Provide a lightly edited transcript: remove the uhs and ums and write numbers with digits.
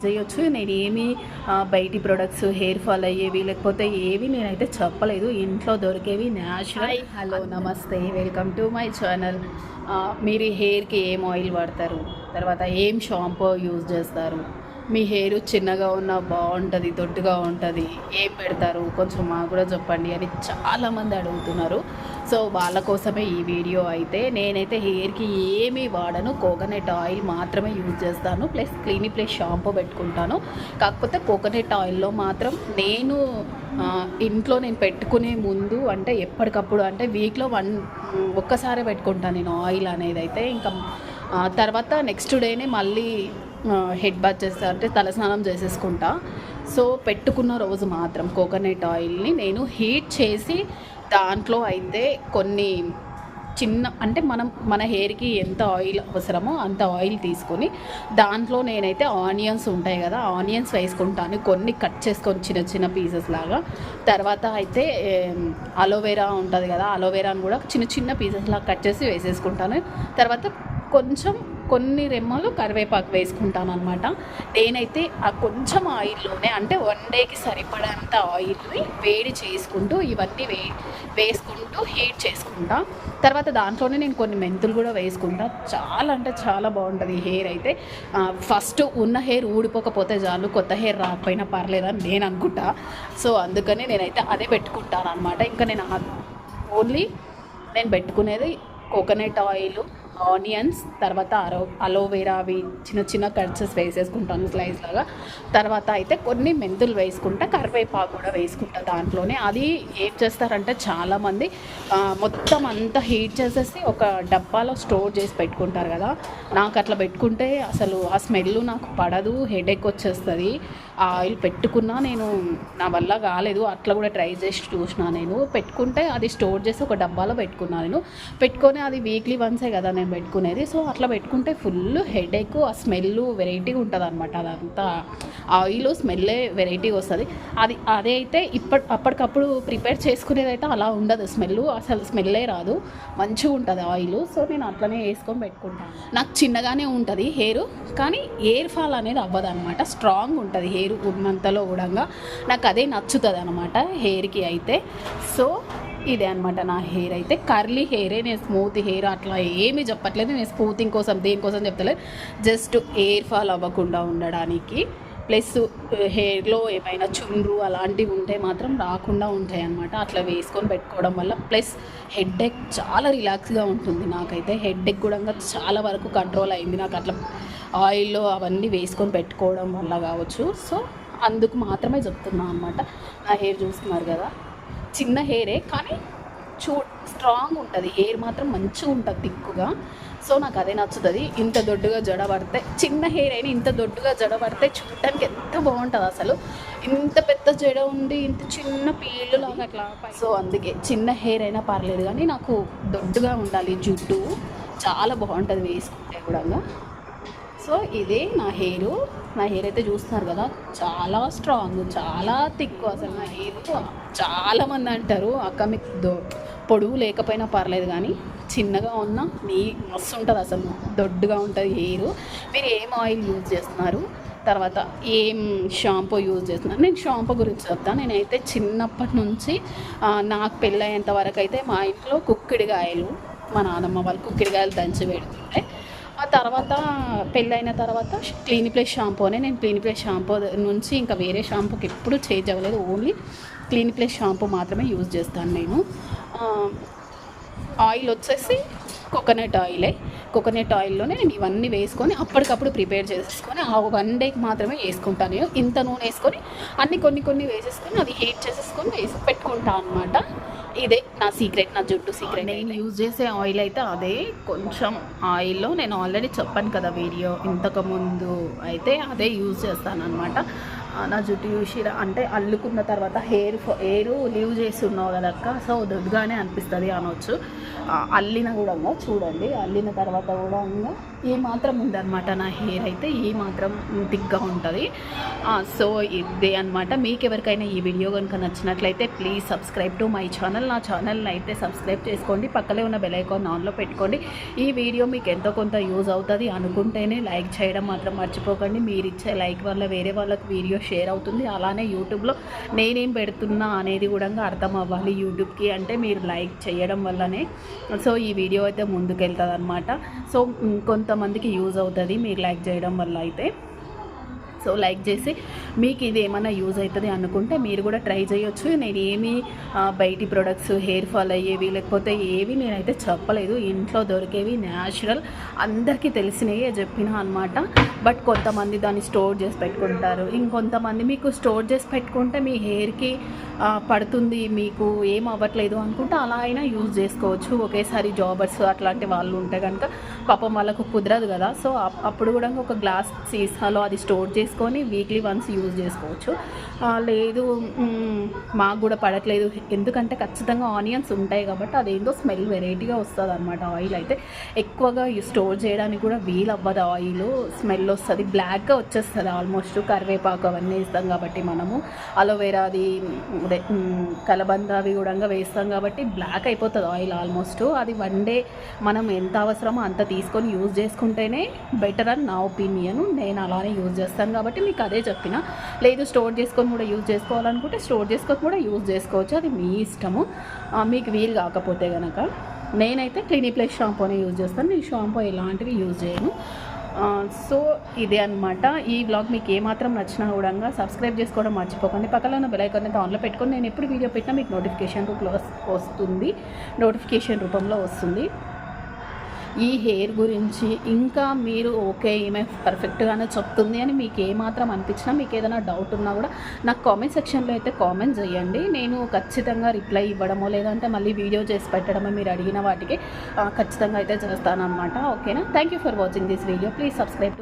చేయొచ్చు. నేనేమి బయటి ప్రొడక్ట్స్ హెయిర్ ఫాల్ అయ్యేవి లేకపోతే ఏవి నేనైతే చెప్పలేదు. ఇంట్లో దొరికేవి న్యాచురల్. హలో నమస్తే, వెల్కమ్ టు మై ఛానల్. మీరు హెయిర్కి ఏం ఆయిల్ వాడతారు, తర్వాత ఏం షాంపూ యూజ్ చేస్తారు, మీ హెయిర్ చిన్నగా ఉన్న బాగుంటుంది, దొడ్డుగా ఉంటుంది, ఏం పెడతారు కొంచెం మాకు కూడా చెప్పండి అని చాలామంది అడుగుతున్నారు. సో వాళ్ళ కోసమే ఈ వీడియో. అయితే నేనైతే హెయిర్కి ఏమీ వాడను, కోకోనట్ ఆయిల్ మాత్రమే యూజ్ చేస్తాను, ప్లస్ క్లినిక్ ప్లస్ షాంపూ పెట్టుకుంటాను. కాకపోతే కోకోనట్ ఆయిల్లో మాత్రం నేను ఇంట్లో నేను పెట్టుకునే ముందు అంటే ఎప్పటికప్పుడు అంటే వీక్లో ఒక్కసారే పెట్టుకుంటాను నేను ఆయిల్ అనేది. అయితే ఇంకా తర్వాత నెక్స్ట్ డేనే మళ్ళీ హెడ్ బాత్ చేస్తా అంటే తలస్నానం చేసేసుకుంటా. సో పెట్టుకున్న రోజు మాత్రం కోకోనట్ ఆయిల్ని నేను హీట్ చేసి దాంట్లో అయితే కొన్ని అంటే మన హెయిర్కి ఎంత ఆయిల్ అవసరమో అంత ఆయిల్ తీసుకొని దాంట్లో నేనైతే ఆనియన్స్ ఉంటాయి కదా, ఆనియన్స్ వేసుకుంటాను, కొన్ని కట్ చేసుకొని చిన్న చిన్న పీసెస్ లాగా. తర్వాత అయితే అలోవెరా ఉంటుంది కదా, అలోవెరాని కూడా చిన్న చిన్న పీసెస్ లాగా కట్ చేసి వేసేసుకుంటాను. తర్వాత కొన్ని రెమ్మలు కరివేపాకు వేసుకుంటాను అనమాట. నేనైతే ఆ కొంచెం ఆయిల్లోనే అంటే 1 డేకి సరిపడంత ఆయిల్ని వేడి చేసుకుంటూ ఇవన్నీ వేసుకుంటూ హీట్ చేసుకుంటా. తర్వాత దాంట్లోనే నేను కొన్ని మెంతులు కూడా వేసుకుంటా. చాలా అంటే చాలా బాగుంటుంది హెయిర్ అయితే. ఫస్ట్ ఉన్న హెయిర్ ఊడిపోకపోతే చాలు, కొత్త హెయిర్ రాకపోయినా పర్లేదని నేను అనుకుంటా. సో అందుకని నేనైతే అదే పెట్టుకుంటాను అనమాట. ఇంకా నేను ఓన్లీ నేను పెట్టుకునేది కోకోనట్ ఆయిల్, ఆనియన్స్, తర్వాత అలోవెరా అవి చిన్న చిన్న కట్స్ వేసేసుకుంటాను స్లైస్ లాగా. తర్వాత అయితే కొన్ని మెంతులు వేసుకుంటా, కరివేపాకు కూడా వేసుకుంటా దాంట్లోనే. అది ఏం చేస్తారంటే చాలామంది మొత్తం అంతా హీట్ చేసేసి ఒక డబ్బాలో స్టోర్ చేసి పెట్టుకుంటారు కదా. నాకు అట్లా పెట్టుకుంటే అసలు ఆ స్మెల్ నాకు పడదు, హెడేక్ వచ్చేస్తుంది. ఆ ఆయిల్ పెట్టుకున్నా నేను నా వల్ల కాలేదు. అట్లా కూడా ట్రై చేసి చూసినా నేను. పెట్టుకుంటే అది స్టోర్ చేసి ఒక డబ్బాలో పెట్టుకున్నాను నేను. పెట్టుకొని అది వీక్లీ వన్సే కదా నేను పెట్టుకునేది. సో అట్లా పెట్టుకుంటే ఫుల్ హెడేక్, ఆ స్మెల్ వెరైటీగా ఉంటుంది అనమాట. అదంతా ఆయిల్ స్మెల్లే వెరైటీగా వస్తుంది. అదే అయితే అప్పటికప్పుడు ప్రిపేర్ చేసుకునేది అయితే అలా ఉండదు, స్మెల్ అసలు స్మెల్లే రాదు, మంచిగా ఉంటుంది ఆయిల్. సో నేను అట్లనే వేసుకొని పెట్టుకుంటాను. నాకు చిన్నగానే ఉంటుంది హెయిర్, కానీ హెయిర్ ఫాల్ అనేది అవ్వదు అనమాట, స్ట్రాంగ్ ఉంటుంది హెయిర్ ఉన్నంతలో కూడా. నాకు అదే నచ్చుతుంది అనమాట హెయిర్కి అయితే. సో ఇదే అనమాట నా హెయిర్ అయితే. కర్లీ హెయిరే, నేను స్మూత్ హెయిర్ అట్లా ఏమీ చెప్పట్లేదు. నేను స్మూతింగ్ కోసం దేనికోసం చెప్తలేదు, జస్ట్ హెయిర్ ఫాల్ అవ్వకుండా ఉండడానికి, ప్లస్ హెయిర్లో ఏమైనా చుండ్రు అలాంటివి ఉంటే మాత్రం రాకుండా ఉంటాయి అన్నమాట. అట్లా వేసుకొని పెట్టుకోవడం వల్ల ప్లస్ హెడేక్ చాలా రిలాక్స్గా ఉంటుంది. నాకైతే హెడేక్ కూడా చాలా వరకు కంట్రోల్ అయింది నాకు అట్లా ఆయిల్లో అవన్నీ వేసుకొని పెట్టుకోవడం వల్ల కావచ్చు. సో అందుకు మాత్రమే చెప్తున్నాను అనమాట. నా హెయిర్ చూస్తున్నారు కదా, చిన్న హెయిరే కానీ స్ట్రాంగ్ ఉంటుంది హెయిర్, మాత్రం మంచిగా ఉంటుంది థిక్గా. సో నాకు అదే నచ్చుతుంది. ఇంత దొడ్డుగా జడ పడితే, చిన్న హెయిర్ అయినా ఇంత దొడ్డుగా జడ పడితే చూడటానికి ఎంత బాగుంటుంది అసలు. ఇంత పెద్ద జడ ఉండి ఇంత చిన్న పీళ్ళు లాగా అట్లా. సో అందుకే చిన్న హెయిర్ అయినా పర్లేదు కానీ నాకు దొడ్డుగా ఉండాలి జుట్టు, చాలా బాగుంటుంది వేసుకుంటే కూడా. సో ఇదే నా హెయిర్ అయితే చూస్తున్నారు కదా, చాలా స్ట్రాంగ్, చాలా థిక్ అసలు నా హెయిర్. చాలామంది అంటారు అక్క మీకు పొడుగు లేకపోయినా పర్లేదు కానీ చిన్నగా ఉన్నా మస్తు ఉంటుంది అసలు, దొడ్డుగా ఉంటుంది హెయిర్. మీరు ఏం ఆయిల్ యూజ్ చేస్తున్నారు, తర్వాత ఏం షాంపూ యూజ్ చేస్తున్నారు? నేను షాంపూ గురించి చెప్తాను. నేనైతే చిన్నప్పటి నుంచి నాకు పెళ్ళయ్యేంత వరకు అయితే మా ఇంట్లో కుక్కిడికాయలు, మా నాన్నమ్మ వాళ్ళు కుక్కిడికాయలు దంచి పెడుతుంటే, ఆ తర్వాత పెళ్ళైన తర్వాత క్లినిక్ ప్లస్ షాంపూనే. నేను క్లినిక్ ప్లస్ షాంపూ నుంచి ఇంకా వేరే షాంపూకి ఎప్పుడు చేంజ్ అవ్వలేదు, ఓన్లీ క్లినిక్ ప్లస్ షాంపూ మాత్రమే యూజ్ చేస్తాను నేను. ఆయిల్ వచ్చేసి కోకోనట్ ఆయిలే. కోకోనట్ ఆయిల్లోనే నేను ఇవన్నీ వేసుకొని అప్పటికప్పుడు ప్రిపేర్ చేసేసుకొని ఆ 1 డేకి మాత్రమే వేసుకుంటాను నేను. ఇంత నూనె వేసుకొని కొన్ని వేసేసుకొని అది హీట్ చేసేసుకొని పెట్టుకుంటాను అనమాట. ఇదే నా సీక్రెట్, నా జుట్టు సీక్రెట్. నేను యూజ్ చేసే ఆయిల్ అయితే అదే. కొంచెం ఆయిల్లో నేను ఆల్రెడీ చెప్పాను కదా వీడియో ఇంతకుముందు, అయితే అదే యూజ్ చేస్తాను అనమాట. నా జుట్టు చూసి అంటే అల్లుకున్న తర్వాత హెయిర్ లీవ్ చేసి ఉన్నావు కదక్క, సో దొడ్డుగానే అనిపిస్తుంది అనవచ్చు. అల్లిన కూడా చూడండి, అల్లిన తర్వాత కూడా ఏ మాత్రం ఉందన్నమాట నా హెయిర్ అయితే ఏ మాత్రం థిక్గా ఉంటుంది. సో ఇదే అనమాట. మీకు ఎవరికైనా ఈ వీడియో కనుక నచ్చినట్లయితే please subscribe to my channel. నా ఛానల్ని అయితే సబ్స్క్రైబ్ చేసుకోండి, పక్కనే ఉన్న బెల్ ఐకాన్ ఆన్లో పెట్టుకోండి. ఈ వీడియో మీకు ఎంతో కొంత యూజ్ అవుతుంది అనుకుంటేనే లైక్ చేయడం మాత్రం మర్చిపోకండి. మీరు ఇచ్చే లైక్ వల్ల వేరే వాళ్ళకి వీడియో షేర్ అవుతుంది. అలానే యూట్యూబ్లో నేనేం పెడుతున్నా అనేది కూడా అర్థం అవ్వాలి యూట్యూబ్కి, అంటే మీరు లైక్ చేయడం వల్లనే సో ఈ వీడియో అయితే ముందుకెళ్తుంది అనమాట. సో కొంతమందికి యూజ్ అవుతుంది మీరు లైక్ చేయడం వల్ల అయితే. సో లైక్ చేసి మీకు ఇది ఏమైనా యూజ్ అవుతుంది అనుకుంటే మీరు కూడా ట్రై చేయొచ్చు. నేను ఏమి బయటి ప్రొడక్ట్స్ హెయిర్ ఫాల్ అయ్యేవి లేకపోతే ఏవి నేనైతే చెప్పలేదు. ఇంట్లో దొరికేవి న్యాచురల్ అందరికీ తెలిసినవే చెప్పిన అనమాట. బట్ కొంతమంది దాన్ని స్టోర్ చేసి పెట్టుకుంటారు, ఇంకొంతమంది మీకు స్టోర్ చేసి పెట్టుకుంటే మీ హెయిర్కి పడుతుంది, మీకు ఏం అవ్వట్లేదు అనుకుంటే అలా అయినా యూజ్ చేసుకోవచ్చు. ఒకేసారి జాబర్స్ అట్లాంటి వాళ్ళు ఉంటే కనుక పాపం వాళ్ళకు కుదరదు కదా. సో అప్పుడు కూడా ఒక గ్లాస్ సీసాలో అది స్టోర్ చేసుకొని వీక్లీ వన్స్ యూజ్ చేసుకోవచ్చు. లేదు మాకు కూడా పడట్లేదు, ఎందుకంటే ఖచ్చితంగా ఆనియన్స్ ఉంటాయి కాబట్టి అదేందో స్మెల్ వెరైటీగా వస్తుంది అనమాట. ఆయిల్ అయితే ఎక్కువగా స్టోర్ చేయడానికి కూడా వీలు అవ్వదు, ఆయిల్ స్మెల్ వస్తుంది, బ్లాక్గా వచ్చేస్తుంది ఆల్మోస్ట్. కరివేపాకు అవన్నీ వేస్తాం కాబట్టి మనము, అలోవెరా అది అదే కలబంద అవి కూడా వేస్తాం కాబట్టి బ్లాక్ అయిపోతుంది ఆయిల్ ఆల్మోస్ట్. అది వన్ డే మనం ఎంత అవసరమో అంత తీసుకొని యూజ్ చేసుకుంటేనే బెటర్ అని నా ఒపీనియన్. నేను అలానే యూజ్ చేస్తాను కాబట్టి మీకు అదే చెప్పిన. లేదు స్టోర్ చేసుకొని కూడా యూజ్ చేసుకోవాలనుకుంటే స్టోర్ చేసుకొని కూడా యూజ్ చేసుకోవచ్చు, అది మీ ఇష్టము. మీకు వీలు కాకపోతే కనుక నేనైతే క్లినిక్ ప్లస్ షాంపూనే యూజ్ చేస్తాను, నేను షాంపూ ఎలాంటివి యూజ్ చేయను. సో ఇదే అనమాట. ఈ వ్లాగ్ మీకు ఏమాత్రం నచ్చినా కూడా సబ్స్క్రైబ్ చేసుకోవడం మర్చిపోకండి, పక్కన ఉన్న బెల్ ఐకాన్ అయితే ఆన్లో పెట్టుకొని నేను ఎప్పుడు వీడియో పెట్టినా మీకు నోటిఫికేషన్ రూపంలో వస్తుంది. ఈ హెయిర్ గురించి ఇంకా మీరు ఓకే ఈమె పర్ఫెక్ట్గానే చెప్తుంది అని మీకు ఏమాత్రం అనిపించినా, మీకు ఏదైనా డౌట్ ఉన్నా కూడా నాకు కామెంట్ సెక్షన్లో అయితే కామెంట్ చేయండి. నేను ఖచ్చితంగా రిప్లై ఇవ్వడమో లేదంటే మళ్ళీ వీడియో చేసి పెట్టడమో మీరు అడిగిన వాటికి ఖచ్చితంగా అయితే చేస్తాను అనమాట. ఓకేనా? Thank you for watching this video. Please subscribe.